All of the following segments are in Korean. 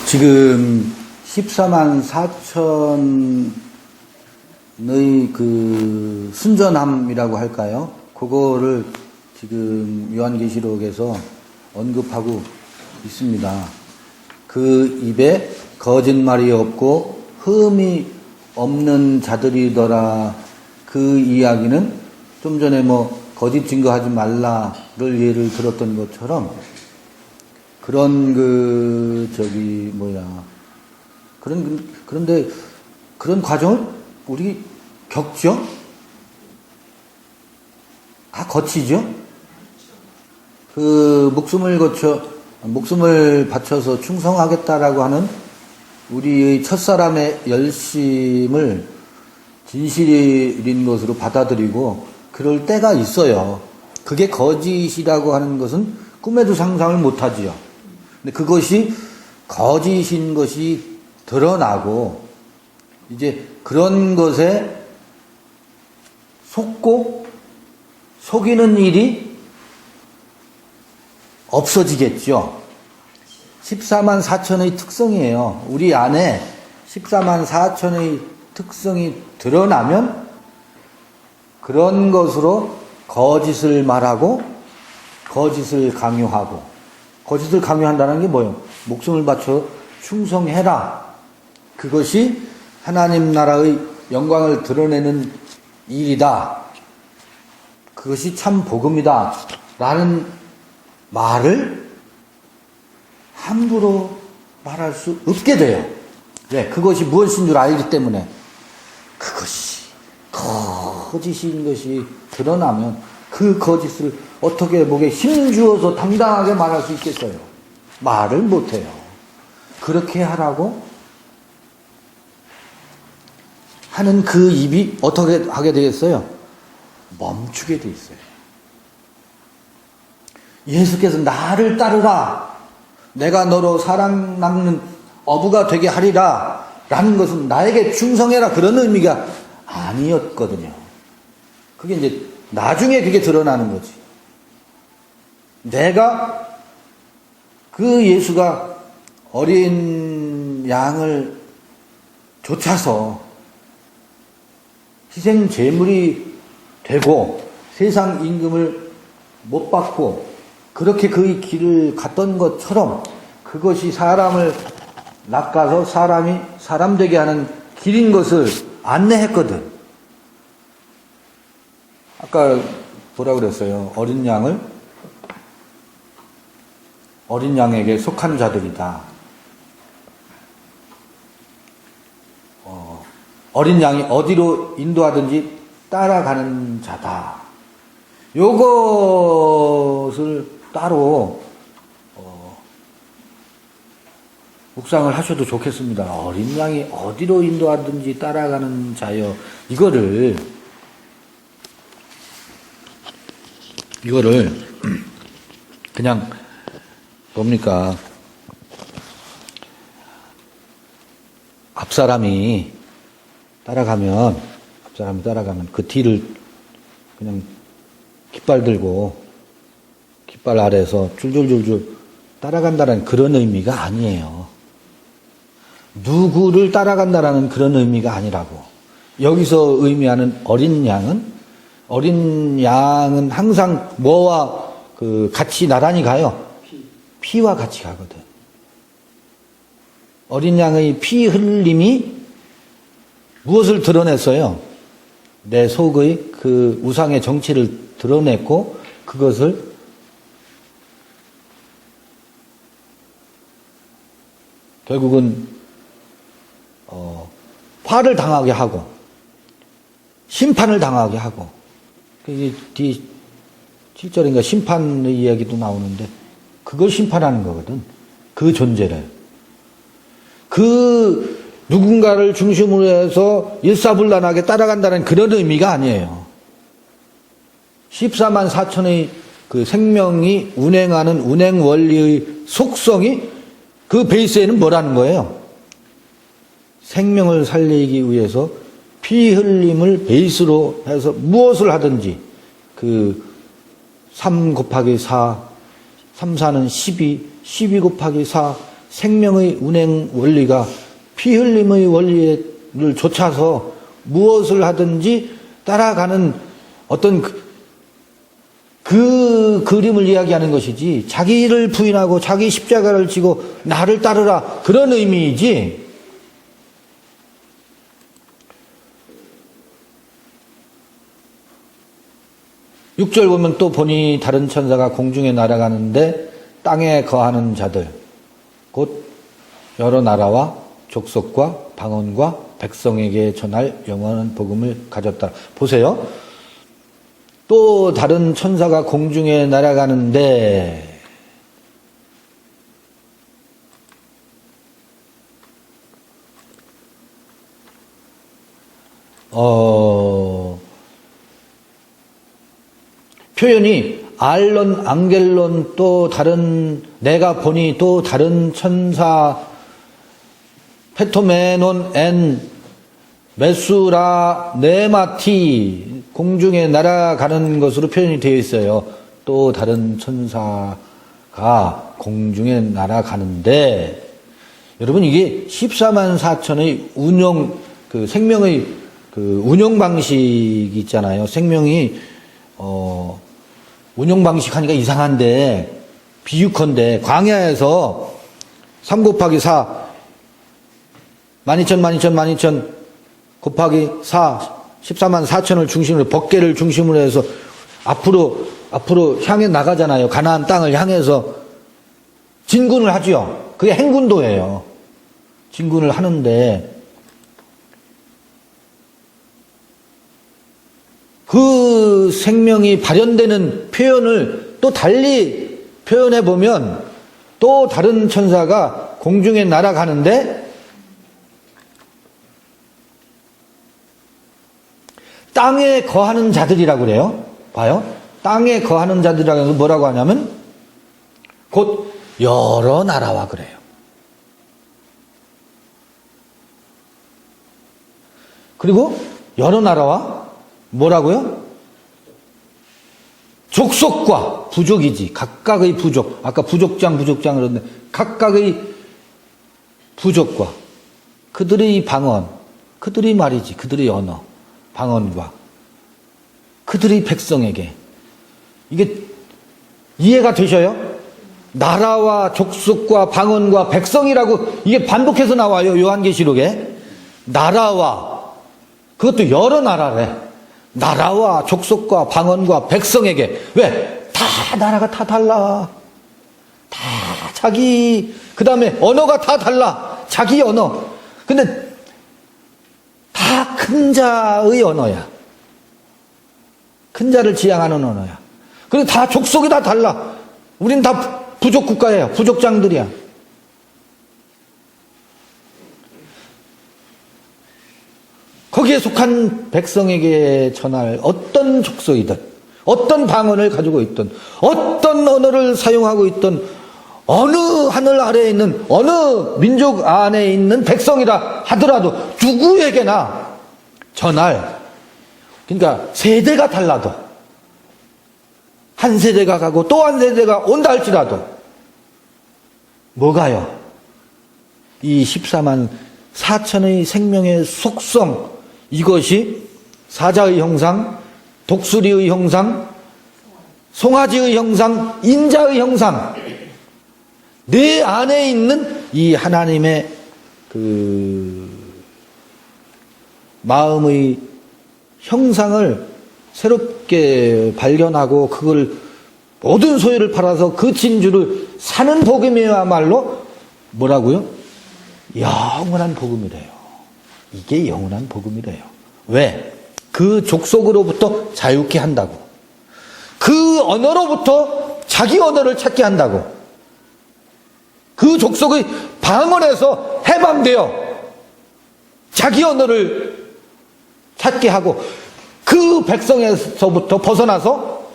지금 14만 4천의 그 순전함이라고 할까요? 그거를 지금 요한계시록에서 언급하고 있습니다. 그 입에 거짓말이 없고 흠이 없는 자들이더라. 그 이야기는 좀 전에 거짓 증거하지 말라를 예를 들었던 것처럼 그런 그런데 그런 과정을 우리 겪죠? 다 거치죠? 그 목숨을 바쳐서 충성하겠다라고 하는 우리의 첫사람의 열심을 진실인 것으로 받아들이고 그럴 때가 있어요. 그게 거짓이라고 하는 것은 꿈에도 상상을 못하지요. 근데 그것이 거짓인 것이 드러나고 이제 그런 것에 속고 속이는 일이 없어지겠죠. 14만 4천의 특성이에요. 우리 안에 14만 4천의 특성이 드러나면 그런 것으로 거짓을 말하고 거짓을 강요하고 거짓을 강요한다는 게 뭐예요? 목숨을 바쳐 충성해라. 그것이 하나님 나라의 영광을 드러내는 일이다. 그것이 참 복음이다. 라는 말을 함부로 말할 수 없게 돼요. 왜? 그것이 무엇인 줄 알기 때문에. 그것이 거짓인 것이 드러나면 그 거짓을 어떻게 목에 힘주어서 당당하게 말할 수 있겠어요? 말을 못해요. 그렇게 하라고 하는 그 입이 어떻게 하게 되겠어요? 멈추게 돼 있어요. 예수께서 나를 따르라. 내가 너로 사랑나는 어부가 되게 하리라. 라는 것은 나에게 충성해라. 그런 의미가 아니었거든요. 그게 이제 나중에 그게 드러나는 거지. 내가 그 예수가 어린 양을 쫓아서 희생 제물이 되고 세상 임금을 못 받고 그렇게 그의 길을 갔던 것처럼 그것이 사람을 낚아서 사람이 사람 되게 하는 길인 것을 안내했거든. 아까 뭐라 그랬어요? 어린 양에게 속한 자들이다. 어린 양이 어디로 인도하든지 따라가는 자다. 요것을 따로 묵상을 하셔도 좋겠습니다. 어린 양이 어디로 인도하든지 따라가는 자여. 이거를 그냥 뭡니까? 앞사람이 따라가면 그 뒤를 그냥 깃발 들고 깃발 아래에서 줄줄줄줄 따라간다는 그런 의미가 아니에요. 누구를 따라간다라는 그런 의미가 아니라고. 여기서 의미하는 어린 양은 항상 뭐와 같이 나란히 가요? 피와 같이 가거든. 어린 양의 피 흘림이 무엇을 드러냈어요? 내 속의 그 우상의 정체를 드러냈고 그것을 결국은 화를 당하게 하고 심판을 당하게 하고 뒤 7절인가 심판의 이야기도 나오는데 그걸 심판하는 거거든. 그 존재를. 그 누군가를 중심으로 해서 일사불란하게 따라간다는 그런 의미가 아니에요. 14만 4천의 그 생명이 운행하는 운행 원리의 속성이 그 베이스에는 뭐라는 거예요? 생명을 살리기 위해서 피 흘림을 베이스로 해서 무엇을 하든지 3 곱하기 4, 3, 4는 12, 12 곱하기 4, 생명의 운행 원리가 피 흘림의 원리를 좇아서 무엇을 하든지 따라가는 어떤 그 그림을 이야기하는 것이지, 자기를 부인하고 자기 십자가를 지고 나를 따르라, 그런 의미이지. 6절 보면 또 보니 다른 천사가 공중에 날아가는데 땅에 거하는 자들 곧 여러 나라와 족속과 방언과 백성에게 전할 영원한 복음을 가졌다. 보세요. 또 다른 천사가 공중에 날아가는데 표현이 알론, 앙겔론, 또 다른, 내가 보니 또 다른 천사, 페토메논 엔 메수라 네마티, 공중에 날아가는 것으로 표현이 되어 있어요. 또 다른 천사가 공중에 날아가는데, 여러분 이게 14만 4천의 운영, 생명의 운영 방식이 있잖아요. 생명이 운영 방식 하니까 이상한데, 비유컨대 광야에서 3 곱하기 4 12,000 곱하기 4 14만 4천을 중심으로, 법계를 중심으로 해서 앞으로 향해 나가잖아요. 가나안 땅을 향해서 진군을 하죠. 그게 행군도예요. 진군을 하는데 그 생명이 발현되는 표현을 또 달리 표현해 보면, 또 다른 천사가 공중에 날아가는데 땅에 거하는 자들이라고 그래요. 봐요. 땅에 거하는 자들이라고 해서 뭐라고 하냐면 곧 여러 나라와 그래요. 그리고 여러 나라와 뭐라고요? 족속과 부족이지. 각각의 부족. 아까 부족장 그러는데 각각의 부족과 그들의 방언, 그들의 말이지. 그들의 언어, 방언과 그들의 백성에게. 이게 이해가 되셔요? 나라와 족속과 방언과 백성이라고 이게 반복해서 나와요. 요한계시록에. 나라와, 그것도 여러 나라래. 나라와 족속과 방언과 백성에게. 왜? 다 나라가 다 달라. 다 자기, 그 다음에 언어가 다 달라. 자기 언어. 근데 다 큰 자의 언어야. 큰 자를 지향하는 언어야. 그리고 다 족속이 다 달라. 우린 다 부족 국가예요. 부족장들이야. 거기에 속한 백성에게 전할 어떤 족속이든, 어떤 방언을 가지고 있든, 어떤 언어를 사용하고 있든, 어느 하늘 아래에 있는, 어느 민족 안에 있는 백성이라 하더라도 누구에게나 전할, 그러니까 세대가 달라도, 한 세대가 가고 또 한 세대가 온다 할지라도, 뭐가요? 이 14만 4천의 생명의 속성, 이것이 사자의 형상, 독수리의 형상, 송아지의 형상, 인자의 형상, 내 안에 있는 이 하나님의 그 마음의 형상을 새롭게 발견하고 그걸 모든 소유를 팔아서 그 진주를 사는 복음이야말로 뭐라고요? 영원한 복음이래요. 이게 영원한 복음이래요. 왜? 그 족속으로부터 자유케 한다고. 그 언어로부터 자기 언어를 찾게 한다고. 그 족속의 방언에서 해방되어 자기 언어를 찾게 하고, 그 백성에서부터 벗어나서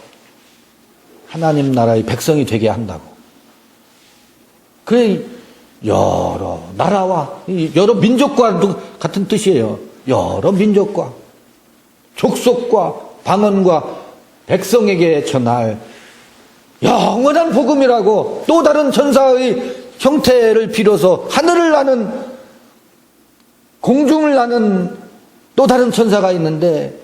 하나님 나라의 백성이 되게 한다고. 그래, 여러 나라와 여러 민족과도 같은 뜻이에요. 여러 민족과 족속과 방언과 백성에게 전할 영원한 복음이라고 또 다른 천사의 형태를 빌어서 하늘을 나는, 공중을 나는 또 다른 천사가 있는데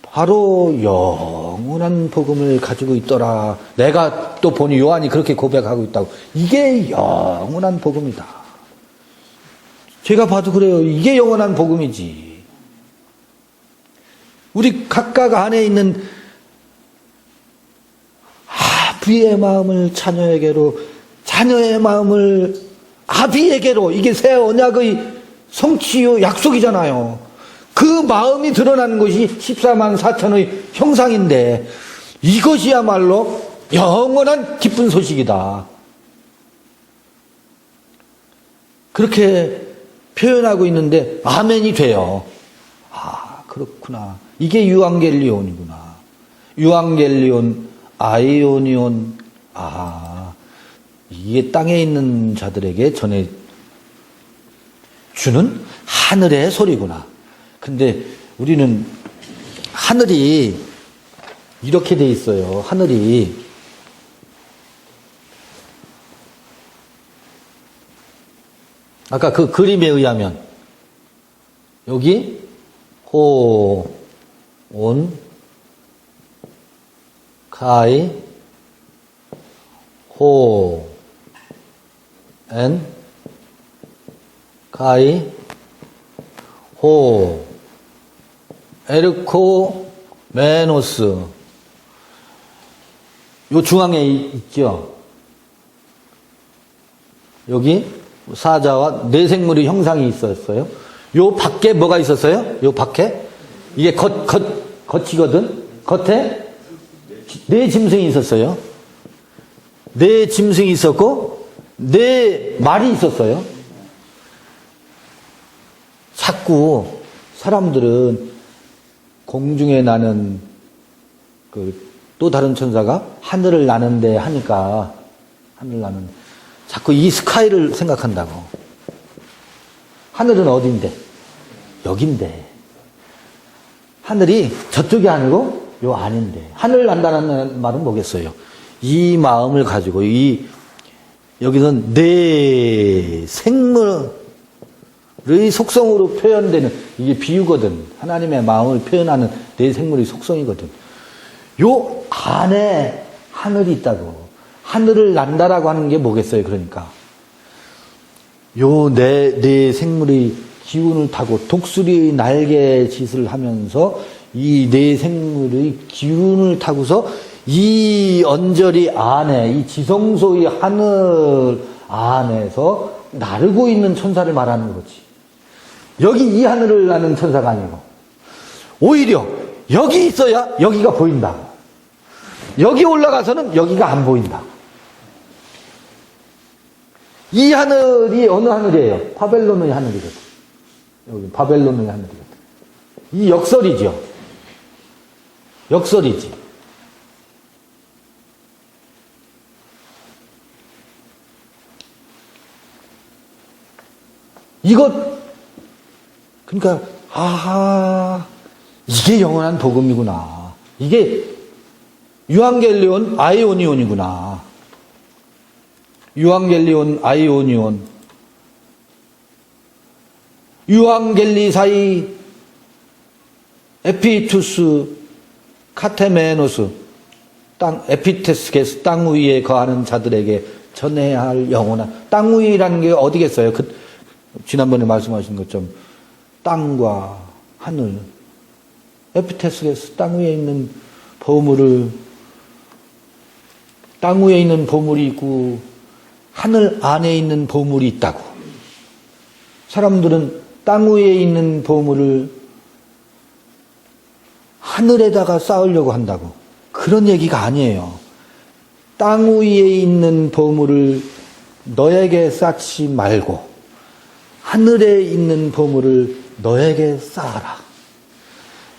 바로 영원한 복음을 가지고 있더라. 내가 또 보니 요한이 그렇게 고백하고 있다고. 이게 영원한 복음이다. 제가 봐도 그래요. 이게 영원한 복음이지. 우리 각각 안에 있는 아비의 마음을 자녀에게로, 자녀의 마음을 아비에게로, 이게 새 언약의 성취요 약속이잖아요. 그 마음이 드러나는 것이 14만 4천의 형상인데 이것이야말로 영원한 기쁜 소식이다. 그렇게 표현하고 있는데 아멘이 돼요. 아, 그렇구나. 이게 유앙겔리온이구나. 유앙겔리온, 아이오니온. 아, 이게 땅에 있는 자들에게 전해 주는 하늘의 소리구나. 근데 우리는 하늘이 이렇게 돼 있어요. 하늘이 아까 그 그림에 의하면 여기 호, 온, 카이, 호, 엔, 카이, 호, 에르코, 메노스. 요 중앙에 있죠. 여기 사자와 네 생물의 형상이 있었어요. 요 밖에 뭐가 있었어요? 요 밖에? 이게 겉이거든? 겉에 네 짐승이 있었어요. 네 짐승이 있었고, 네 말이 있었어요. 자꾸 사람들은 공중에 나는 또 다른 천사가 하늘을 나는데 하니까, 하늘 나는, 자꾸 이 스카이를 생각한다고. 하늘은 어딘데? 여긴데. 하늘이 저쪽이 아니고 요 안인데. 하늘 난다는 말은 뭐겠어요? 이 마음을 가지고, 여기서는 내 생물의 속성으로 표현되는, 이게 비유거든. 하나님의 마음을 표현하는 내 생물의 속성이거든. 요 안에 하늘이 있다고. 하늘을 난다라고 하는 게 뭐겠어요, 그러니까. 요 내 생물의 기운을 타고 독수리의 날개 짓을 하면서 이 내 생물의 기운을 타고서 이 언저리 안에, 이 지성소의 하늘 안에서 나르고 있는 천사를 말하는 거지. 여기 이 하늘을 나는 천사가 아니고, 오히려 여기 있어야 여기가 보인다. 여기 올라가서는 여기가 안 보인다. 이 하늘이 어느 하늘이에요? 바벨론의 하늘이거든. 여기 바벨론의 하늘이거든. 이 역설이죠. 역설이지. 그러니까, 이게 영원한 복음이구나. 이게 유앙겔리온 아이오니온이구나. 유앙겔리온 아이오니온. 유앙겔리사이 에피투스 카테메노스. 에피테스게스, 땅 위에 거하는 자들에게 전해야 할 영원한, 땅 위라는 게 어디겠어요? 지난번에 말씀하신 것처럼 땅과 하늘, 에피테스게스, 땅 위에 있는 보물을, 땅 위에 있는 보물이 있고 하늘 안에 있는 보물이 있다고. 사람들은 땅 위에 있는 보물을 하늘에다가 쌓으려고 한다고. 그런 얘기가 아니에요. 땅 위에 있는 보물을 너에게 쌓지 말고 하늘에 있는 보물을 너에게 쌓아라.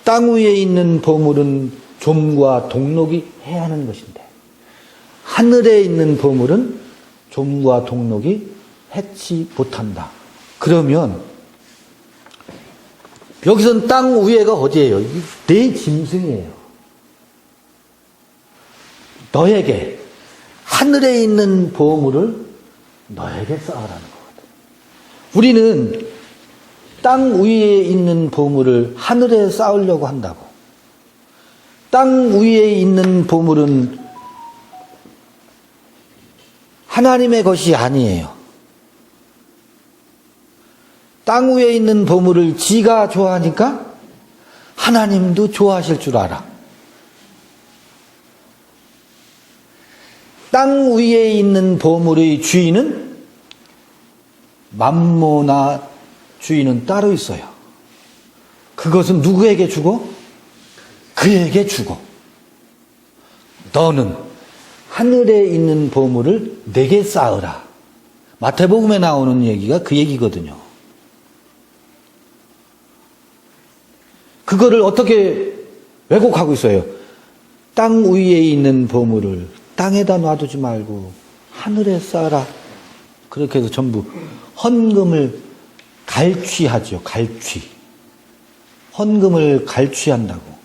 땅 위에 있는 보물은 좀과 동록이 해야 하는 것인데, 하늘에 있는 보물은 좀과 동록이 해치 못한다. 그러면 여기선 땅 위에가 어디예요? 내 짐승이에요. 너에게 하늘에 있는 보물을 너에게 쌓으라는 거거든. 우리는 땅 위에 있는 보물을 하늘에 쌓으려고 한다고. 땅 위에 있는 보물은 하나님의 것이 아니에요. 땅 위에 있는 보물을 지가 좋아하니까 하나님도 좋아하실 줄 알아. 땅 위에 있는 보물의 주인은 맘모나 주인은 따로 있어요. 그것은 누구에게 주고? 그에게 주고. 너는 하늘에 있는 보물을 내게 쌓으라. 마태복음에 나오는 얘기가 그 얘기거든요. 그거를 어떻게 왜곡하고 있어요? 땅 위에 있는 보물을 땅에다 놔두지 말고 하늘에 쌓아라. 그렇게 해서 전부 헌금을 갈취하죠. 갈취. 헌금을 갈취한다고.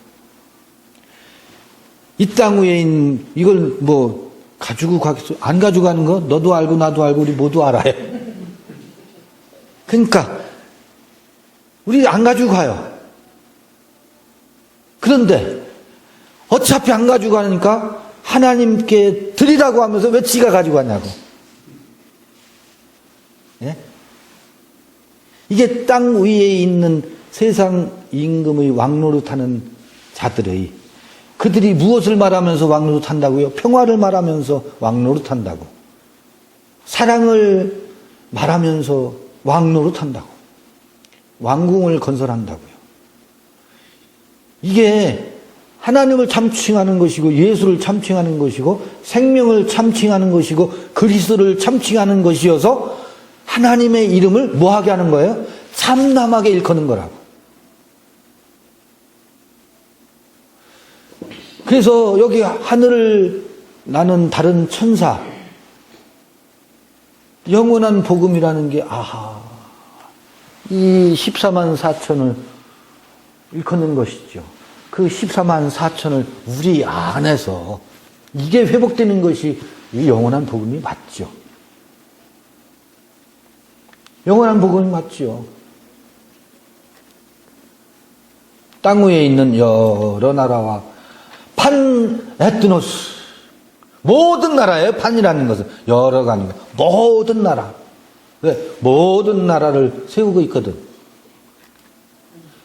이 땅 위에 있는 이걸 뭐 가지고 가겠어? 안 가지고 가는 거 너도 알고 나도 알고 우리 모두 알아요. 그러니까 우리 안 가지고 가요. 그런데 어차피 안 가지고 가니까 하나님께 드리라고 하면서 왜 지가 가지고 가냐고. 예? 이게 땅 위에 있는 세상 임금의 왕노릇하는 자들의 그들이 무엇을 말하면서 왕노릇한다고요? 평화를 말하면서 왕노릇한다고. 사랑을 말하면서 왕노릇한다고. 왕궁을 건설한다고요. 이게 하나님을 참칭하는 것이고 예수를 참칭하는 것이고 생명을 참칭하는 것이고 그리스도를 참칭하는 것이어서 하나님의 이름을 뭐하게 하는 거예요? 참남하게 일컫는 거라고. 그래서 여기 하늘을 나는 다른 천사 영원한 복음이라는 게 이 14만 4천을 일컫는 것이죠. 그 14만 4천을 우리 안에서 이게 회복되는 것이 이 영원한 복음이 맞죠. 영원한 복음이 맞죠. 땅 위에 있는 여러 나라와 판 에트노스 모든 나라예요. 판이라는 것은 여러가 아니고 모든 나라. 왜? 모든 나라를 세우고 있거든.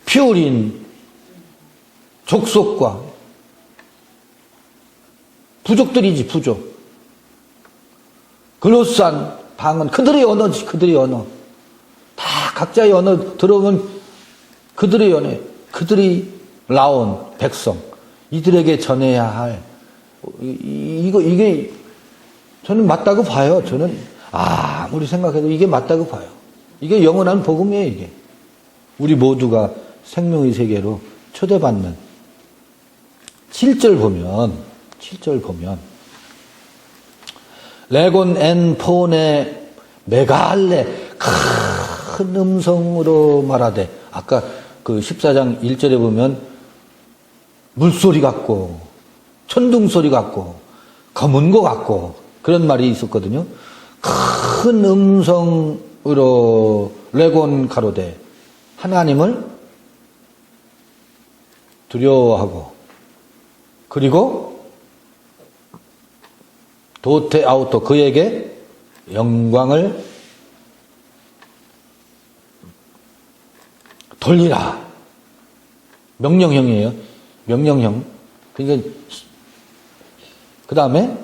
피오린 족속과 부족들이지 부족. 글로산 방언 그들의 언어지 그들의 언어. 다 각자의 언어 들어오면 그들의 언어. 그들이 나온 백성. 이들에게 전해야 할 이게 저는 맞다고 봐요. 저는 아무리 생각해도 이게 맞다고 봐요. 이게 영원한 복음이에요. 이게 우리 모두가 생명의 세계로 초대받는 7절 보면 레곤 앤 폰의 메갈레 큰 음성으로 말하되 아까 그 14장 1절에 보면 물소리 같고 천둥소리 같고 검은 거 같고 그런 말이 있었거든요. 큰 음성으로 레곤 가로되 하나님을 두려워하고 그리고 도테 아우토 그에게 영광을 돌리라. 명령형이에요. 명령형. 그러니까 그 다음에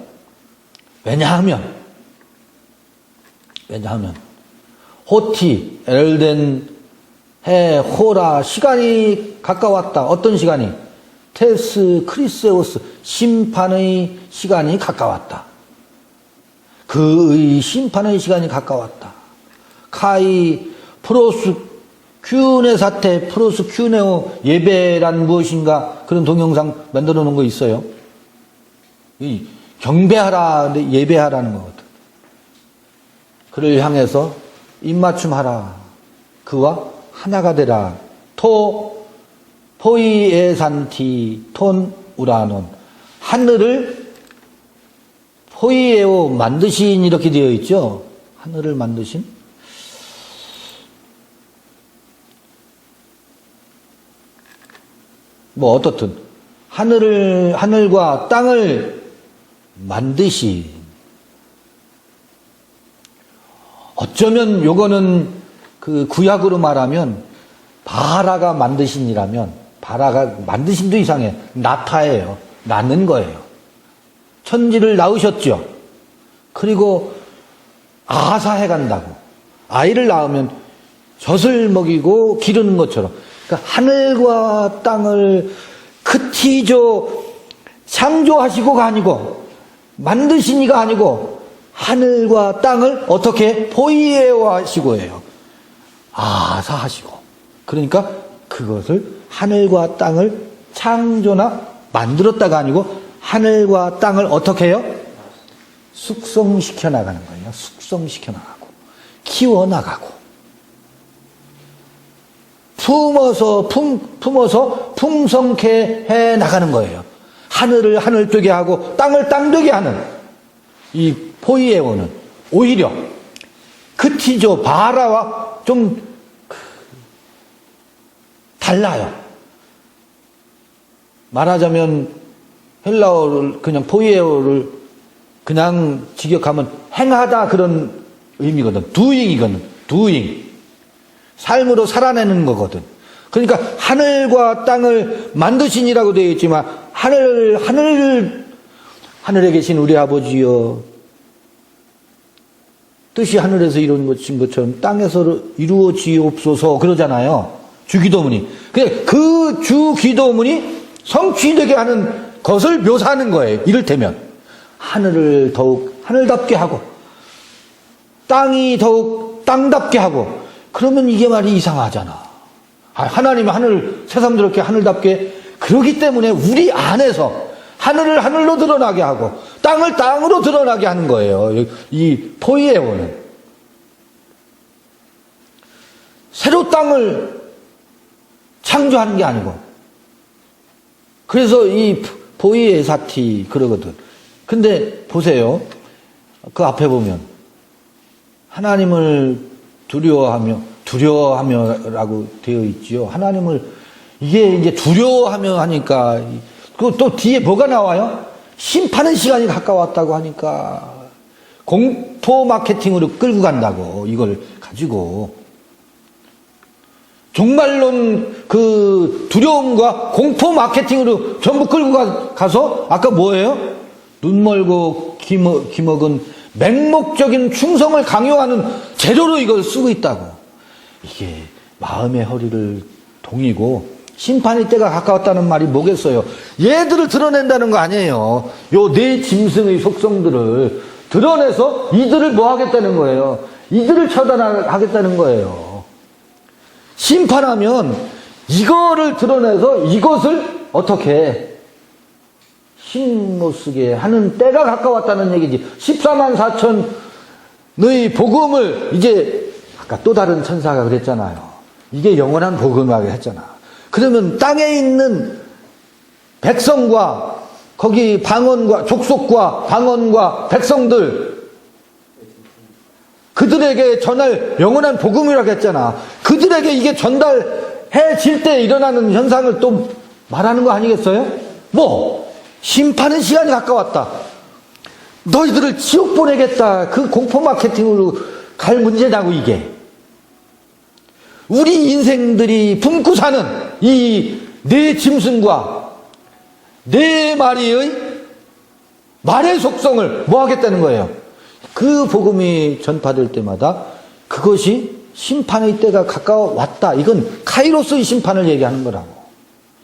왜냐하면 호티 엘덴 해 호라 시간이 가까웠다. 어떤 시간이? 테스 크리세오스 심판의 시간이 가까웠다. 그의 심판의 시간이 가까웠다. 카이 프로스 큐네 사태 프로스 큐네오 예배란 무엇인가 그런 동영상 만들어 놓은 거 있어요. 이 경배하라 예배하라는 거거든. 그를 향해서 입맞춤하라. 그와 하나가 되라. 토 포이에산티 톤 우라논 하늘을 포이에오 만드신 이렇게 되어 있죠. 하늘을 만드신? 뭐 어떻든 하늘과 땅을 만드신, 어쩌면 요거는 그 구약으로 말하면 바라가 만드신이라면, 바라가 만드신도 이상해. 나타예요. 낳는 거예요. 천지를 낳으셨죠. 그리고 아사해 간다고. 아이를 낳으면 젖을 먹이고 기르는 것처럼. 그러니까 하늘과 땅을 크티조 창조하시고가 아니고, 만드시니가 아니고, 하늘과 땅을 어떻게 포이에오 하시고예요. 아사하시고. 그러니까 그것을 하늘과 땅을 창조나 만들었다가 아니고, 하늘과 땅을 어떻게 해요? 숙성시켜 나가는 거예요. 숙성시켜 나가고, 키워나가고, 품어서 풍성케 해 나가는 거예요. 하늘을 하늘 되게 하고 땅을 땅 되게 하는 이 포이에오는 오히려 크티조 바라와 좀 달라요. 말하자면 헬라어를 그냥 포이에오를 그냥 직역하면 행하다 그런 의미거든. doing이거든. doing. 삶으로 살아내는 거거든. 그러니까 하늘과 땅을 만드신이라고 되어 있지만, 하늘에 계신 우리 아버지여, 뜻이 하늘에서 이루어진 것처럼 땅에서 이루어지옵소서 그러잖아요. 주기도문이. 그 주기도문이 성취되게 하는 것을 묘사하는 거예요. 이를테면 하늘을 더욱 하늘답게 하고, 땅이 더욱 땅답게 하고. 그러면 이게 말이 이상하잖아. 하나님이 세상 저렇게 하늘답게, 그러기 때문에 우리 안에서 하늘을 하늘로 드러나게 하고 땅을 땅으로 드러나게 하는 거예요. 이 포이에오는. 새로 땅을 창조하는 게 아니고. 그래서 이 포이에사티 그러거든. 근데 보세요. 그 앞에 보면 하나님을 두려워하며라고 되어 있지요. 하나님을, 이게 이제 두려워하며 하니까, 그 또 뒤에 뭐가 나와요? 심판의 시간이 가까웠다고 하니까, 공포 마케팅으로 끌고 간다고, 이걸 가지고. 종말론 그 두려움과 공포 마케팅으로 전부 끌고 가서, 아까 뭐예요? 눈 멀고 귀 먹은 맹목적인 충성을 강요하는 재료로 이걸 쓰고 있다고. 이게 마음의 허리를 동이고 심판의 때가 가까웠다는 말이 뭐겠어요? 얘들을 드러낸다는 거 아니에요. 요 네 짐승의 속성들을 드러내서 이들을 뭐 하겠다는 거예요? 이들을 처단하겠다는 거예요. 심판하면 이거를 드러내서 이것을 어떻게 힘 못 쓰게 하는 때가 가까웠다는 얘기지. 14만 4천의 복음을 이제, 아까 또 다른 천사가 그랬잖아요. 이게 영원한 복음이라고 했잖아. 그러면 땅에 있는 백성과 거기 방언과 족속과 방언과 백성들, 그들에게 전할 영원한 복음이라고 했잖아. 그들에게 이게 전달해질 때 일어나는 현상을 또 말하는 거 아니겠어요? 뭐 심판의 시간이 가까웠다. 너희들을 지옥 보내겠다. 그 공포 마케팅으로 갈 문제냐고, 이게. 우리 인생들이 품고 사는 이 네 짐승과 네 마리의 말의 속성을 뭐 하겠다는 거예요? 그 복음이 전파될 때마다 그것이 심판의 때가 가까웠다. 이건 카이로스의 심판을 얘기하는 거라고.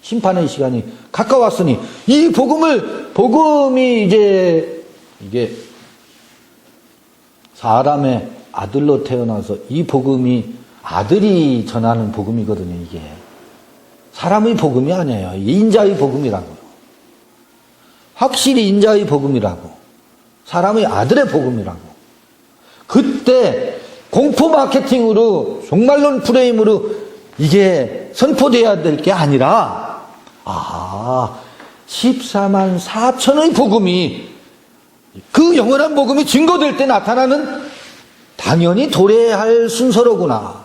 심판의 시간이 가까웠으니 이 복음이 이제 이게 사람의 아들로 태어나서 이 복음이 아들이 전하는 복음이거든요. 이게 사람의 복음이 아니에요. 인자의 복음이라고요. 확실히 인자의 복음이라고, 사람의 아들의 복음이라고. 그때 공포 마케팅으로 종말론 프레임으로 이게 선포돼야 될 게 아니라 14만 4천의 복음이, 그 영원한 복음이 증거될 때 나타나는 당연히 도래할 순서로구나.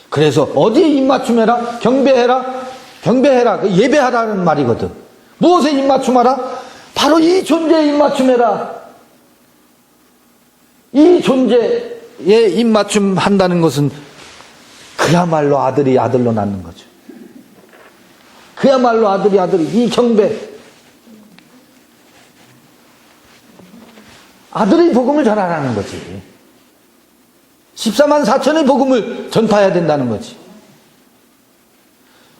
그래서 어디에 입맞춤해라? 경배해라? 경배해라. 그 예배하라는 말이거든. 무엇에 입맞춤하라? 바로 이 존재에 입맞춤해라. 이 존재에 입맞춤한다는 것은 그야말로 아들이 아들로 낳는 거죠. 그야말로 아들이 이 경배. 아들의 복음을 전하라는 거지. 14만 4천의 복음을 전파해야 된다는 거지.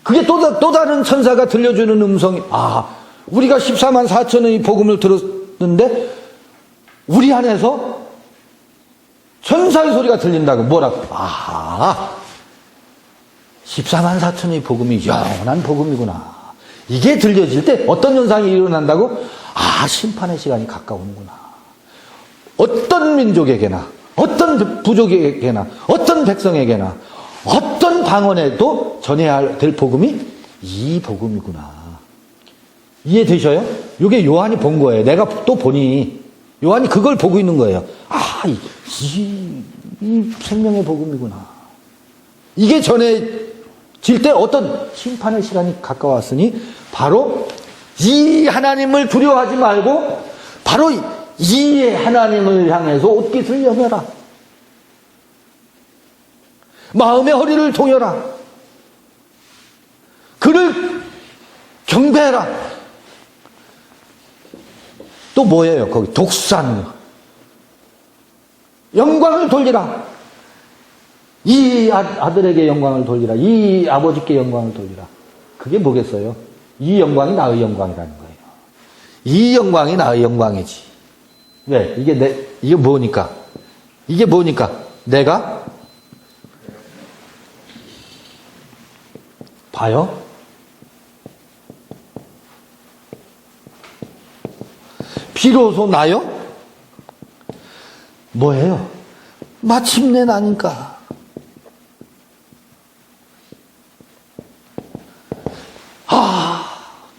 그게 또 다른 천사가 들려주는 음성이, 우리가 14만 4천의 복음을 들었는데 우리 안에서 천사의 소리가 들린다고. 뭐라고? 14만 4천의 복음이 영원한 복음이구나. 이게 들려질 때 어떤 현상이 일어난다고? 심판의 시간이 가까우는구나. 어떤 민족에게나, 어떤 부족에게나, 어떤 백성에게나, 어떤 방언에도 전해야 될 복음이 이 복음이구나. 이해되셔요? 이게 요한이 본 거예요. 내가 또 보니 요한이 그걸 보고 있는 거예요. 이 생명의 복음이구나. 이게 전해질 때 어떤 심판의 시간이 가까웠으니 바로 이 하나님을 두려워하지 말고 바로 이 하나님을 향해서 옷깃을 여며라. 마음의 허리를 동여라. 그를 경배해라. 또 뭐예요? 거기 독산. 영광을 돌리라. 이 아들에게 영광을 돌리라. 이 아버지께 영광을 돌리라. 그게 뭐겠어요? 이 영광이 나의 영광이라는 거예요. 이 영광이 나의 영광이지. 왜? 이게 뭐니까? 이게 뭐니까? 내가 봐요. 비로소 나요? 뭐예요? 마침내 나니까.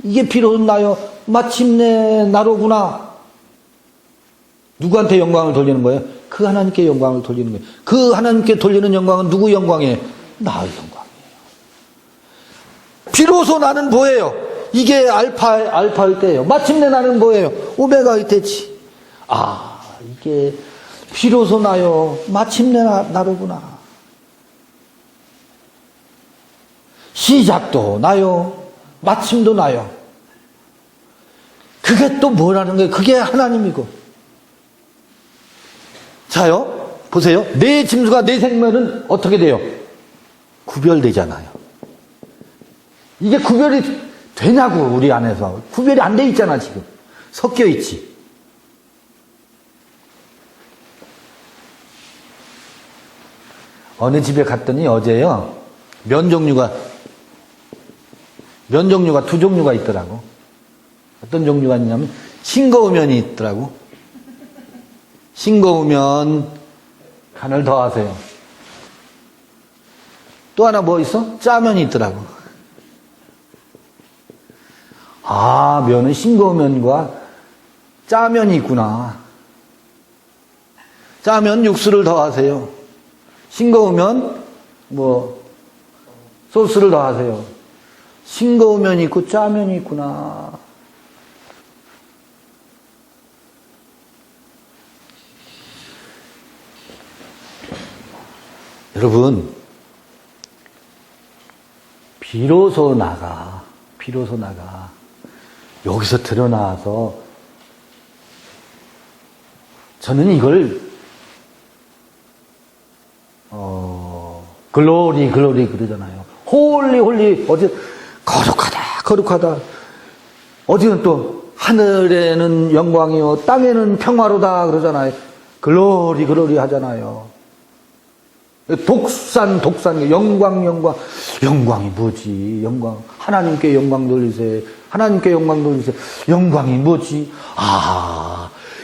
이게 비로소 나요? 마침내 나로구나. 누구한테 영광을 돌리는 거예요? 그 하나님께 영광을 돌리는 거예요. 그 하나님께 돌리는 영광은 누구 영광이에요? 나의 영광이에요. 비로소 나는 뭐예요? 이게 알파일 때예요. 마침내 나는 뭐예요? 오메가일 때지. 이게 비로소 나요. 마침내 나로구나. 시작도 나요. 마침도 나요. 그게 또 뭐라는 거예요? 그게 하나님이고. 자요, 보세요. 내 짐승과 내 생명은 어떻게 돼요? 구별되잖아요. 이게 구별이 되냐고, 우리 안에서. 구별이 안 돼 있잖아, 지금. 섞여 있지. 어느 집에 갔더니 어제요, 면 종류가 두 종류가 있더라고. 어떤 종류가 있냐면, 싱거운 면이 있더라고. 싱거우면 간을 더하세요. 또 하나 뭐 있어? 짜면이 있더라고. 면은 싱거운 면과 짜면이 있구나. 짜면 육수를 더하세요. 싱거우면 소스를 더하세요. 싱거운 면이 있고 짜면이 있구나. 여러분, 비로소 나가. 여기서 드러나서 저는 이걸 글로리 그러잖아요. 홀리 어디 거룩하다. 어디는 또 하늘에는 영광이요 땅에는 평화로다 그러잖아요. 글로리 하잖아요. 독산 영광이 뭐지? 영광 하나님께 영광 돌리세요. 영광이 뭐지?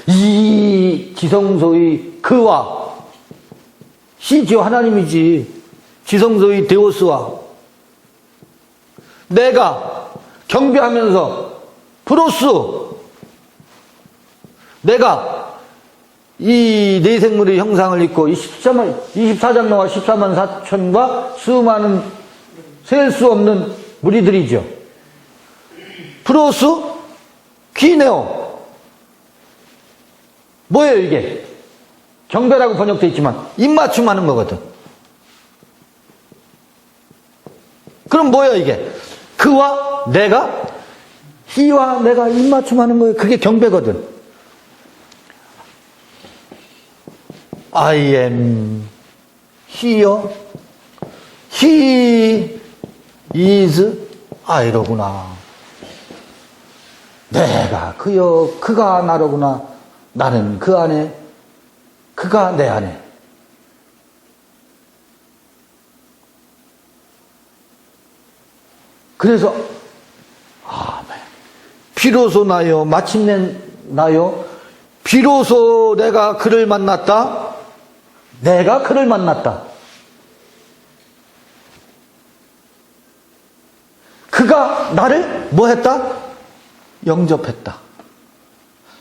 이 지성소의 그와 시지어 하나님이지. 지성소의 데오스와 내가 경배하면서 프로스 내가 이 내생물의 형상을 입고 24장로와 14만 4천과 수많은 셀 수 없는 무리들이죠. 프로스 키네오. 뭐예요 이게? 경배라고 번역되어 있지만 입맞춤하는 거거든. 그럼 뭐예요 이게? 그와 내가, 희와 내가 입맞춤하는 거예요. 그게 경배거든. I am he요. He is I로구나. 내가 그요, 그가 나로구나. 나는 그 안에, 그가 내 안에. 그래서 아멘. 비로소 나요, 마침내 나요. 비로소 내가 그를 만났다. 내가 그를 만났다. 그가 나를 뭐 했다? 영접했다.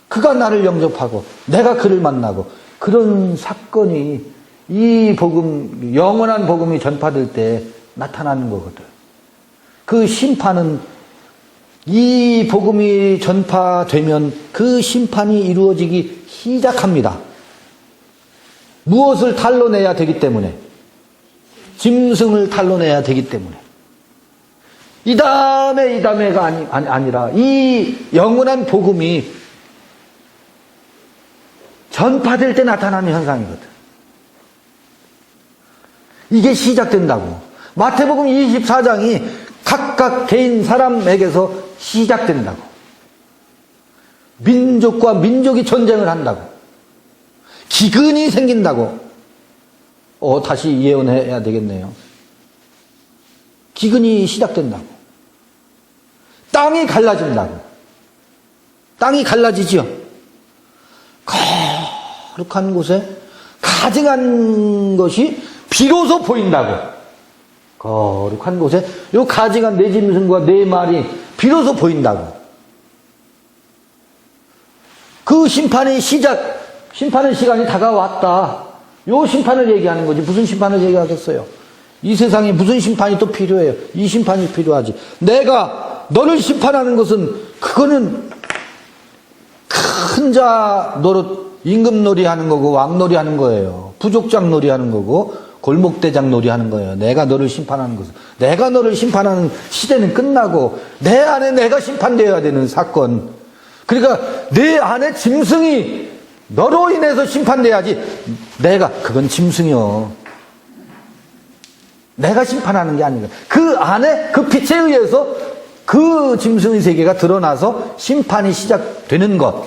그가 나를 영접하고 내가 그를 만나고, 그런 사건이 이 복음, 영원한 복음이 전파될 때 나타나는 거거든. 그 심판은, 이 복음이 전파되면 그 심판이 이루어지기 시작합니다. 무엇을 탈로내야 되기 때문에, 짐승을 탈로내야 되기 때문에. 이 다음에가 아니라 이 영원한 복음이 전파될 때 나타나는 현상이거든. 이게 시작된다고. 마태복음 24장이 각각 개인 사람에게서 시작된다고. 민족과 민족이 전쟁을 한다고. 기근이 생긴다고. 다시 예언해야 되겠네요. 기근이 시작된다고. 땅이 갈라진다고. 땅이 갈라지죠. 거룩한 곳에 가증한 것이 비로소 보인다고. 거룩한 곳에 요 가증한 내 짐승과 내 말이 비로소 보인다고. 그 심판의 시간이 다가왔다. 요 심판을 얘기하는 거지. 무슨 심판을 얘기하겠어요? 이 세상에 무슨 심판이 또 필요해요? 이 심판이 필요하지. 내가 너를 심판하는 것은, 그거는 큰 자 노릇, 임금놀이 하는 거고, 왕놀이 하는 거예요. 부족장 놀이 하는 거고, 골목대장 놀이 하는 거예요. 내가 너를 심판하는 것은. 내가 너를 심판하는 시대는 끝나고, 내 안에 내가 심판되어야 되는 사건. 그러니까 내 안에 짐승이 너로 인해서 심판돼야지. 그건 짐승이요. 내가 심판하는 게 아니라 그 안에 그 빛에 의해서 그 짐승의 세계가 드러나서 심판이 시작되는 것.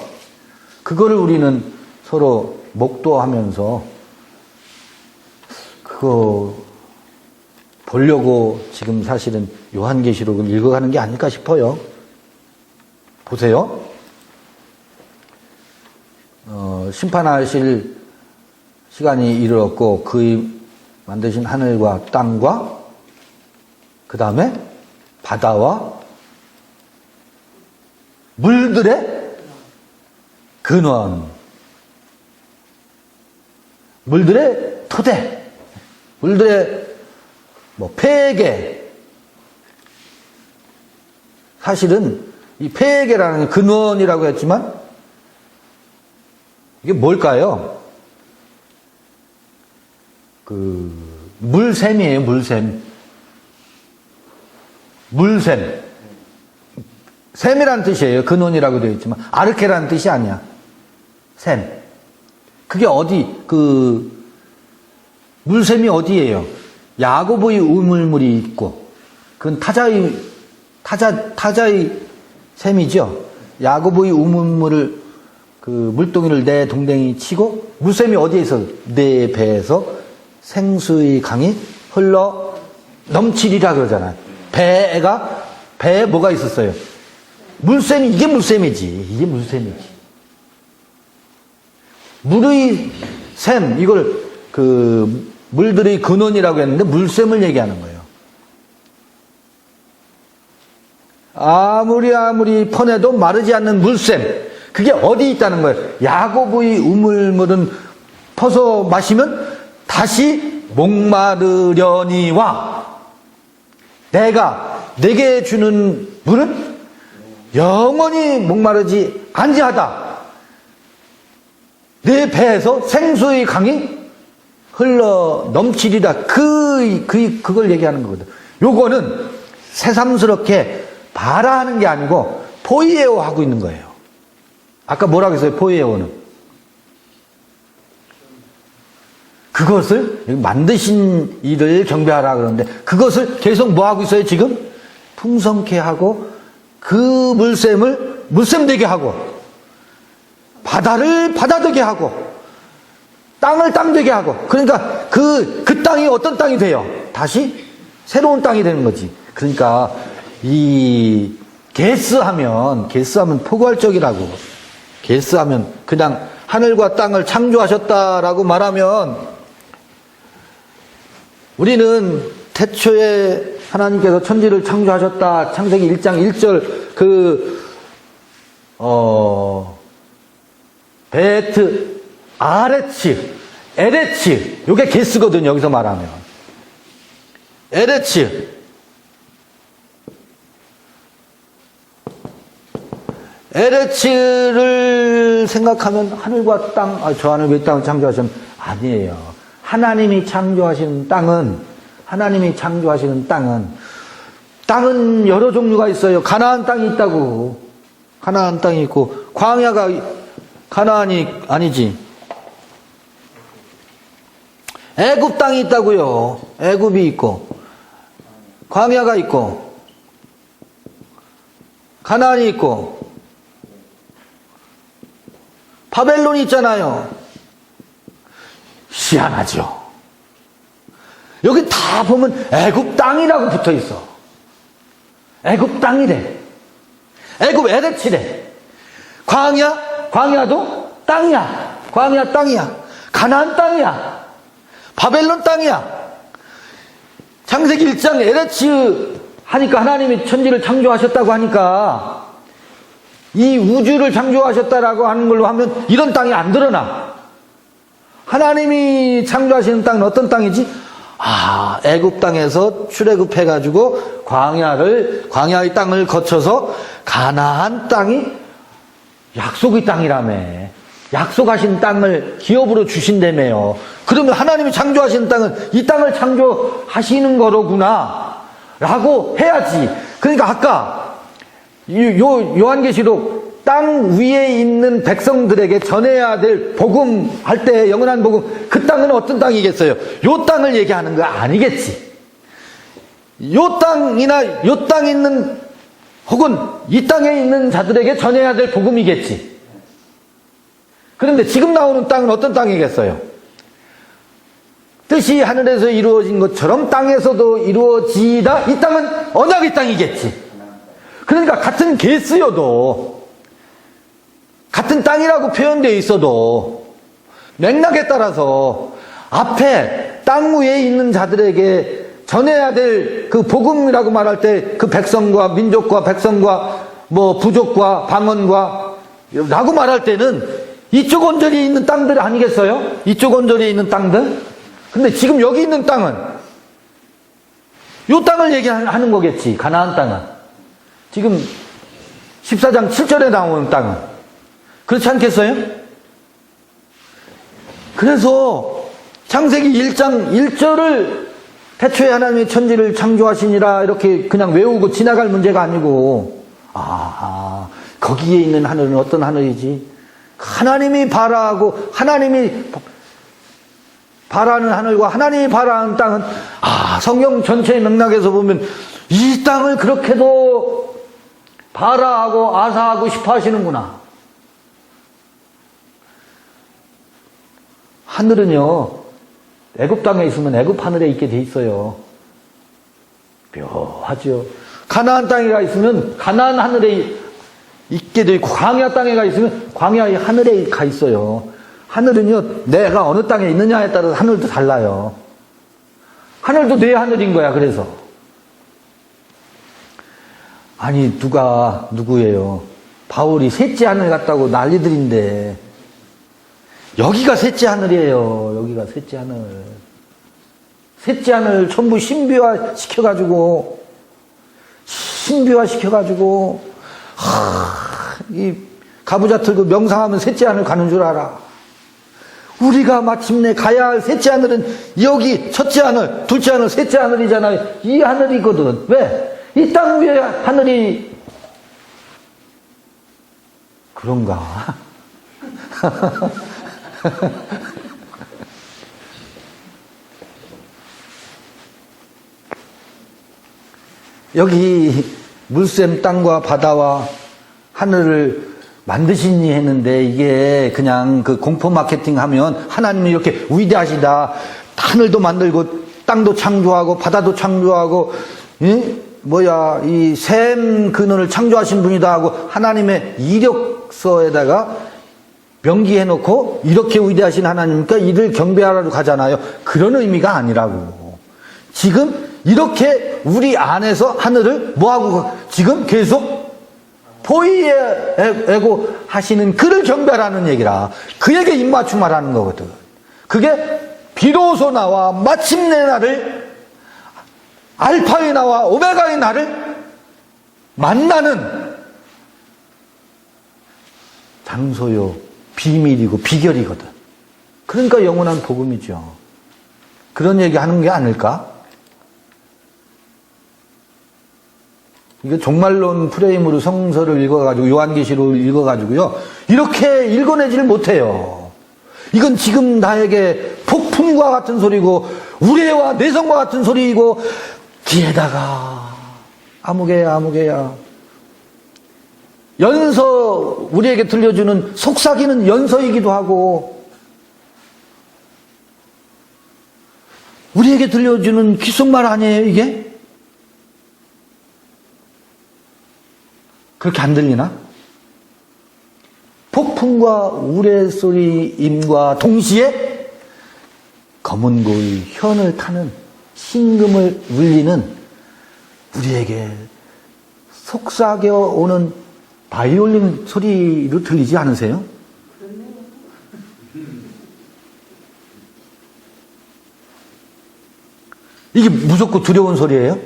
그거를 우리는 서로 목도하면서 그거 보려고 지금 사실은 요한계시록을 읽어가는 게 아닐까 싶어요. 보세요. 심판하실 시간이 이르렀고, 그의 만드신 하늘과 땅과 그 다음에 바다와 물들의 근원, 물들의 토대, 물들의 폐계. 사실은 이 폐계라는 근원이라고 했지만 이게 뭘까요? 물샘이에요, 물샘. 물샘. 샘이라는 뜻이에요. 근원이라고 되어 있지만 아르케라는 뜻이 아니야. 샘. 그게 물샘이 어디예요? 야고보의 우물물이 있고, 그건 타자의 샘이죠. 야고보의 우물물을, 물동이를 내 동댕이 치고, 물샘이 어디에 있어? 내 배에서 생수의 강이 흘러 넘치리라 그러잖아요. 배에 뭐가 있었어요? 이게 물샘이지. 이게 물샘이지. 물의 샘, 이걸 물들의 근원이라고 했는데 물샘을 얘기하는 거예요. 아무리 퍼내도 마르지 않는 물샘. 그게 어디 있다는 거예요? 야곱의 우물물은 퍼서 마시면 다시 목마르려니와 내가 내게 주는 물은 영원히 목마르지 안지하다. 내 배에서 생수의 강이 흘러 넘치리라. 그걸 얘기하는 거거든. 요거는 새삼스럽게 바라하는 게 아니고 포이에오 하고 있는 거예요. 아까 뭐라고 했어요? 포이에오는 그것을 만드신 이를 경배하라 그러는데 그것을 계속 뭐 하고 있어요? 지금 풍성케 하고 그 물샘을 물샘 되게 하고 바다를 바다 되게 하고 땅을 땅 되게 하고 그러니까 그 땅이 어떤 땅이 돼요? 다시 새로운 땅이 되는 거지. 그러니까 이 게스하면 포괄적이라고. 게스하면 그냥 하늘과 땅을 창조하셨다라고 말하면 우리는 태초에 하나님께서 천지를 창조하셨다. 창세기 1장 1절 베트 아레츠 에레츠 요게 게스거든요. 여기서 말하면 에레츠를 생각하면 하늘과 땅, 저 하늘 왜 땅을 창조하셨는 아니에요. 하나님이 창조하시는 땅은 여러 종류가 있어요. 가나안 땅이 있다고. 가나안 땅이 있고 광야가 가나안이 아니지. 애굽 땅이 있다고요. 애굽이 있고 광야가 있고 가나안이 있고 바벨론이 있잖아요. 희한하죠. 여기 다 보면 애굽 땅이라고 붙어 있어. 애굽 땅이래. 애굽 에레치래. 광야도 땅이야. 광야 땅이야. 가나안 땅이야. 바벨론 땅이야. 창세기 1장 에레츠 하니까 하나님이 천지를 창조하셨다고 하니까 이 우주를 창조하셨다라고 하는 걸로 하면 이런 땅이 안 드러나. 하나님이 창조하시는 땅은 어떤 땅이지? 애굽 땅에서 출애굽해가지고 광야의 땅을 거쳐서 가나안 땅이 약속의 땅이라며. 약속하신 땅을 기업으로 주신다며요. 그러면 하나님이 창조하신 땅은 이 땅을 창조하시는 거로구나 라고 해야지. 그러니까 아까 요한계시록 땅 위에 있는 백성들에게 전해야 될 복음 할 때 영원한 복음, 그 땅은 어떤 땅이겠어요? 요 땅을 얘기하는 거 아니겠지. 요 땅이나 요 땅에 있는 혹은 이 땅에 있는 자들에게 전해야 될 복음이겠지. 그런데 지금 나오는 땅은 어떤 땅이겠어요? 뜻이 하늘에서 이루어진 것처럼 땅에서도 이루어지다. 이 땅은 언약의 땅이겠지. 그러니까 같은 개수여도 같은 땅이라고 표현되어 있어도 맥락에 따라서 앞에 땅 위에 있는 자들에게 전해야 될 그 복음이라고 말할 때 그 백성과 민족과 백성과 뭐 부족과 방언과 라고 말할 때는 이쪽 언저리에 있는 땅들 아니겠어요? 이쪽 언저리에 있는 땅들? 근데 지금 여기 있는 땅은 요 땅을 얘기하는 거겠지. 가나안 땅은. 지금 14장 7절에 나오는 땅은. 그렇지 않겠어요? 그래서 창세기 1장 1절을 태초에 하나님이 천지를 창조하시니라 이렇게 그냥 외우고 지나갈 문제가 아니고 거기에 있는 하늘은 어떤 하늘이지? 하나님이 바라하고 하나님이 바라는 하늘과 하나님이 바라는 땅은 성경 전체의 맥락에서 보면 이 땅을 그렇게도 바라하고 아사하고 싶어 하시는구나. 하늘은요 애굽 땅에 있으면 애굽 하늘에 있게 돼 있어요. 묘하죠. 가나안 땅에 있으면 가나안 하늘에 있게 돼 있고 광야 땅에 가 있으면 광야의 하늘에 가 있어요. 하늘은요 내가 어느 땅에 있느냐에 따라서 하늘도 달라요. 하늘도 내 하늘인 거야. 그래서 아니 누구예요? 바울이 셋째 하늘 갔다고 난리들인데 여기가 셋째 하늘이에요. 여기가 셋째 하늘. 셋째 하늘 전부 신비화 시켜가지고 이 가부좌 틀고 명상하면 셋째 하늘 가는 줄 알아. 우리가 마침내 가야 할 셋째 하늘은 여기 첫째 하늘, 둘째 하늘, 셋째 하늘이잖아요. 이 하늘이거든. 왜? 이 땅 위에 하늘이 그런가? 여기 물샘 땅과 바다와 하늘을 만드시니 했는데 이게 그냥 그 공포 마케팅 하면 하나님이 이렇게 위대하시다. 하늘도 만들고 땅도 창조하고 바다도 창조하고 이 샘 근원을 창조하신 분이다 하고 하나님의 이력서에다가 명기해놓고 이렇게 위대하신 하나님이니까 이를 경배하러 가잖아요. 그런 의미가 아니라고. 지금 이렇게 우리 안에서 하늘을 뭐하고 지금 계속 포위하고 하시는 그를 경배하라는 얘기라. 그에게 입맞춤하라는 거거든. 그게 비로소 나와 마침내 나를 알파의 나와 오메가의 나를 만나는 장소요 비밀이고 비결이거든. 그러니까 영원한 복음이죠. 그런 얘기 하는 게 아닐까? 이게 종말론 프레임으로 성서를 읽어가지고 요한계시록을 읽어가지고요 이렇게 읽어내지를 못해요. 이건 지금 나에게 폭풍과 같은 소리고 우레와 내성과 같은 소리이고 귀에다가 아무개야 연서 우리에게 들려주는 속삭이는 연서이기도 하고 우리에게 들려주는 귓속말 아니에요 이게? 그렇게 안 들리나? 폭풍과 우레소리임과 동시에 검은 고의 현을 타는 신금을 울리는 우리에게 속삭여 오는 바이올린 소리로 들리지 않으세요? 이게 무섭고 두려운 소리예요?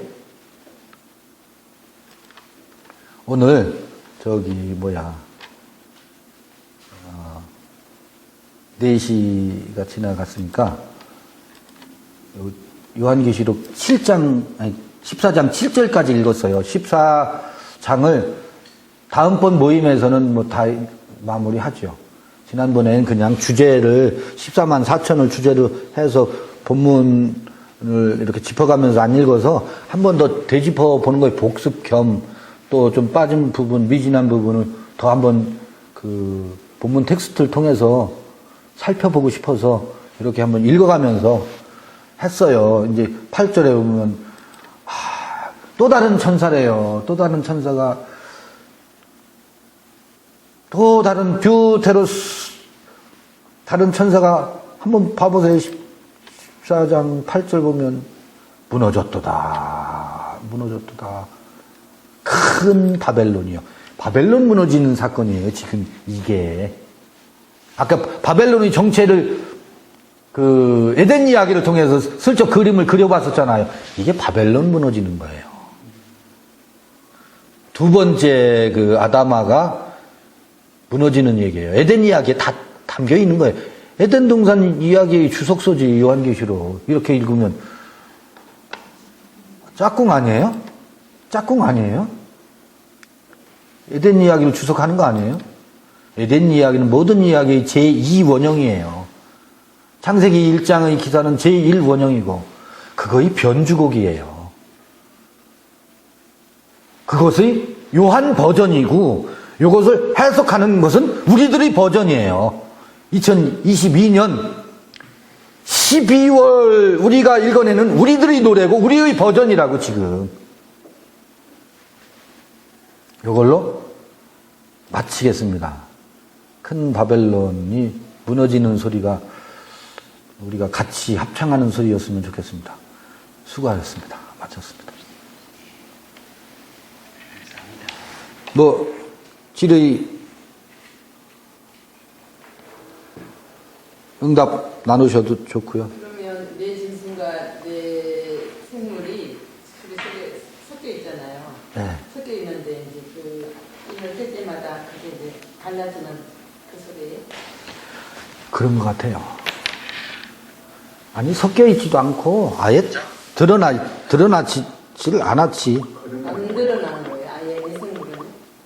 오늘 4시가 지나갔으니까 요한계시록 14장 7절까지 읽었어요. 14장을 다음번 모임에서는 다 마무리하죠. 지난번에는 그냥 주제를 14만 4천을 주제로 해서 본문을 이렇게 짚어가면서 안 읽어서 한 번 더 되짚어 보는 거에 복습 겸 또 좀 빠진 부분, 미진한 부분을 더 한번 그 본문 텍스트를 통해서 살펴보고 싶어서 이렇게 한번 읽어가면서 했어요. 이제 8절에 보면 또 다른 천사래요. 또 다른 천사가 또 다른 뷰테로스 다른 천사가 한번 봐보세요. 14장 8절 보면 무너졌도다. 큰 바벨론이요. 바벨론 무너지는 사건이에요. 지금 이게 아까 바벨론의 정체를 그 에덴 이야기를 통해서 슬쩍 그림을 그려봤었잖아요. 이게 바벨론 무너지는 거예요. 두 번째 그 아다마가 무너지는 얘기예요. 에덴 이야기에 다 담겨 있는 거예요. 에덴 동산 이야기의 주석서지 요한계시록 이렇게 읽으면 짝꿍 아니에요? 짝꿍 아니에요? 에덴 이야기를 주석하는 거 아니에요? 에덴 이야기는 모든 이야기의 제2원형이에요. 창세기 1장의 기사는 제1원형이고 그거의 변주곡이에요. 그것의 요한 버전이고 이것을 해석하는 것은 우리들의 버전이에요. 2022년 12월 우리가 읽어내는 우리들의 노래고 우리의 버전이라고 지금. 이걸로 마치겠습니다. 큰 바벨론이 무너지는 소리가 우리가 같이 합창하는 소리였으면 좋겠습니다. 수고하셨습니다. 마쳤습니다. 질의 응답 나누셔도 좋고요. 그러면 내 짐승과 내 생물이 속에 섞여 있잖아요. 네. 섞여 있는데 이제 그 인을 뗄 때마다 그게 이제 갈라지는 그 소리예요. 그런 것 같아요. 아니 섞여 있지도 않고 아예 드러나지를 않았지. 안 드러나는 거예요. 아예 내 생물은.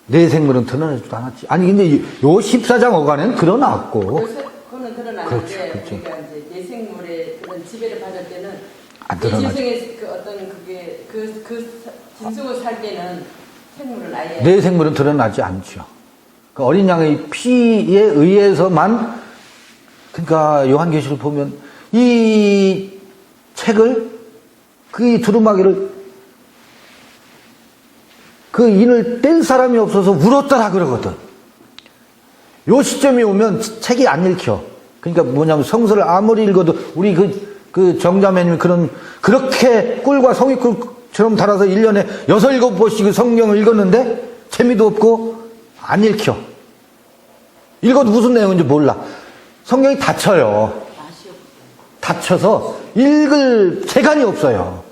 내 생물은 드러나지도 않았지. 아니 근데 요 14장 어간에는 드러났고. 그거는 드러나는데 그렇죠. 그러니까 이제 내 생물의 그런 지배를 받을 때는 안 내 드러나죠. 짐승의 그 어떤 그게 그 짐승을 살 때는 생물은 아예 내 생물은 드러나지 않죠. 그 어린 양의 피에 의해서만, 그러니까 요한계시록 보면 이 책을, 그 두루마기를, 그 인을 뗄 사람이 없어서 울었더라 그러거든. 요 시점이 오면 책이 안 읽혀. 그러니까 뭐냐면 성서를 아무리 읽어도 우리 그 정자매님이 그렇게 꿀과 성의꿀처럼 달아서 1년에 6, 7번씩 그 성경을 읽었는데 재미도 없고 안 읽혀. 읽어도 무슨 내용인지 몰라. 성경이 닫혀요. 맛이 없어요. 닫혀서 읽을 재간이 없어요.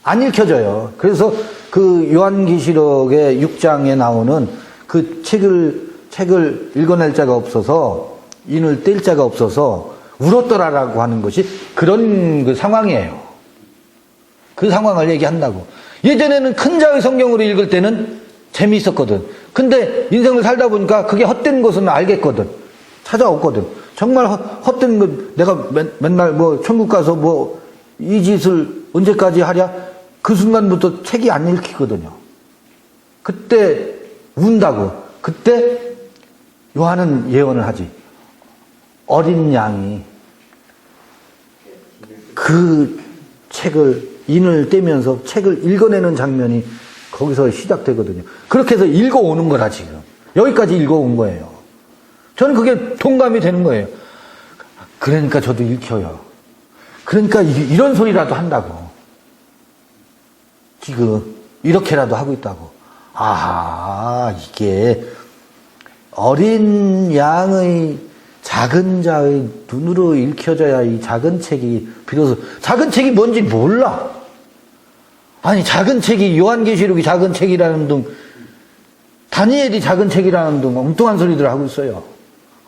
안 읽혀져요. 그래서 그 요한계시록의 6장에 나오는 그 책을 읽어낼 자가 없어서, 인을 뗄 자가 없어서 울었더라라고 하는 것이 그런 그 상황이에요. 그 상황을 얘기한다고. 예전에는 큰 자의 성경으로 읽을 때는 재미있었거든. 근데 인생을 살다 보니까 그게 헛된 것은 알겠거든. 찾아왔거든. 정말 헛된 것, 내가 맨날 뭐 천국 가서 뭐 이 짓을 언제까지 하랴? 그 순간부터 책이 안 읽히거든요. 그때 운다고. 그때 요한은 예언을 하지. 어린 양이 그 책을, 인을 떼면서 책을 읽어내는 장면이 거기서 시작되거든요. 그렇게 해서 읽어오는 거라, 지금. 여기까지 읽어온 거예요. 저는 그게 동감이 되는 거예요. 그러니까 저도 읽혀요. 그러니까 이런 소리라도 한다고. 지금 이렇게라도 하고 있다고. 아하, 이게 어린 양의 작은 자의 눈으로 읽혀져야 이 작은 책이, 비로소 작은 책이 뭔지 몰라. 아니 작은 책이, 요한계시록이 작은 책이라는 둥, 다니엘이 작은 책이라는 둥 엉뚱한 소리들 하고 있어요.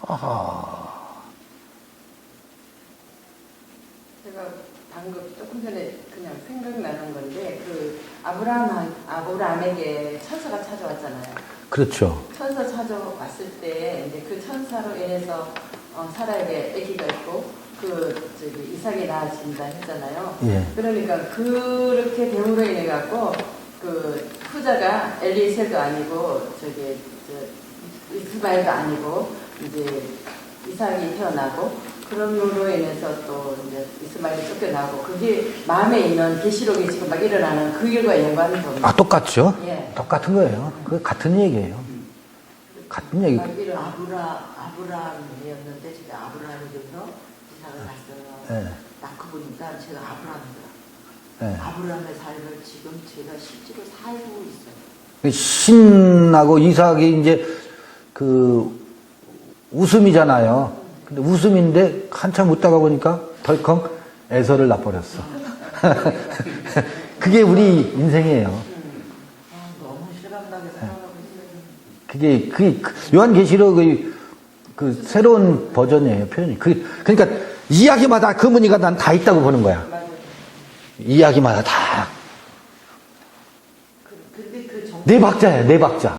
아하. 제가 방금 조금 전에 그냥 생각나는 건데 그 아브라함에게 천사가 찾아왔잖아요. 그렇죠. 천사 찾아왔을 때 이제 그 천사로 인해서 사라에게 아기가 있고 이삭이 나아진다 했잖아요. 예. 그러니까 그렇게 됨으로 인해 갖고 그 후자가 엘리에셀도 아니고 이스마엘도 아니고 이제 이삭이 태어나고 그럼으로 인해서 또 이제 이스마엘이 쫓겨나고 그게 마음에 있는 계시록이 지금 막 일어나는 그 일과 연관이 됩니다. 아, 똑같죠? 예. 똑같은 거예요. 그 같은 얘기예요. 같은 얘기. 아브라함이었는데 제가 아브라함에게서 이삭을 낳았어요. 예. 낳고 보니까 제가 아브라함이더라. 예. 아브라함의 삶을 지금 제가 실제로 살고 있어요. 신하고 이삭이 이제 그 웃음이잖아요. 근데 웃음인데 한참 웃다가 보니까 덜컹 에서를 낳아버렸어. 그게 우리 인생이에요. 너무 실감나게 살아가고 있어요. 그게 요한계시록의 그 새로운 버전이에요, 표현이. 그러니까 이야기마다 그 무늬가 난 다 있다고 보는 거야. 이야기마다 다. 근데 그 네 박자야, 네 박자.